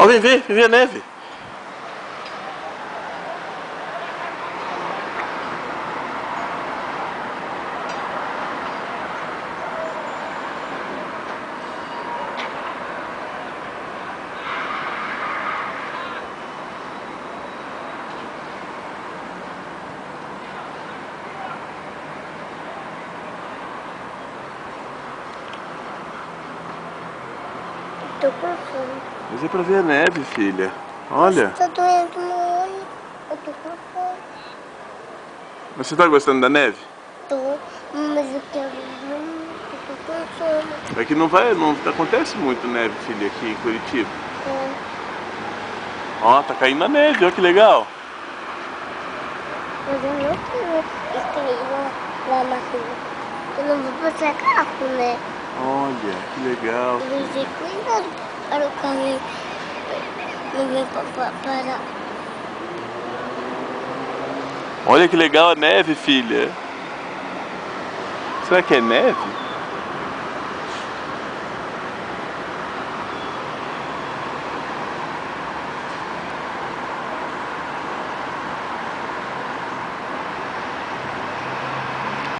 Ó, vem ver a neve. Tô com fome. Mas é pra ver a neve, filha. Olha. Tá doendo meu olho. Eu tô com fome. Mas você tá gostando da neve? Tô, mas eu quero ver. Eu tô com fome. É que não acontece muito neve, filha, aqui em Curitiba. É. Ó, tá caindo a neve, ó que legal. Mas eu não quero escrever lá na rua. Eu não vou passar carro, né? Olha, que legal. Eu vou ter cuidado para o carro não vem parar. Olha que legal a neve, filha. Será que é neve?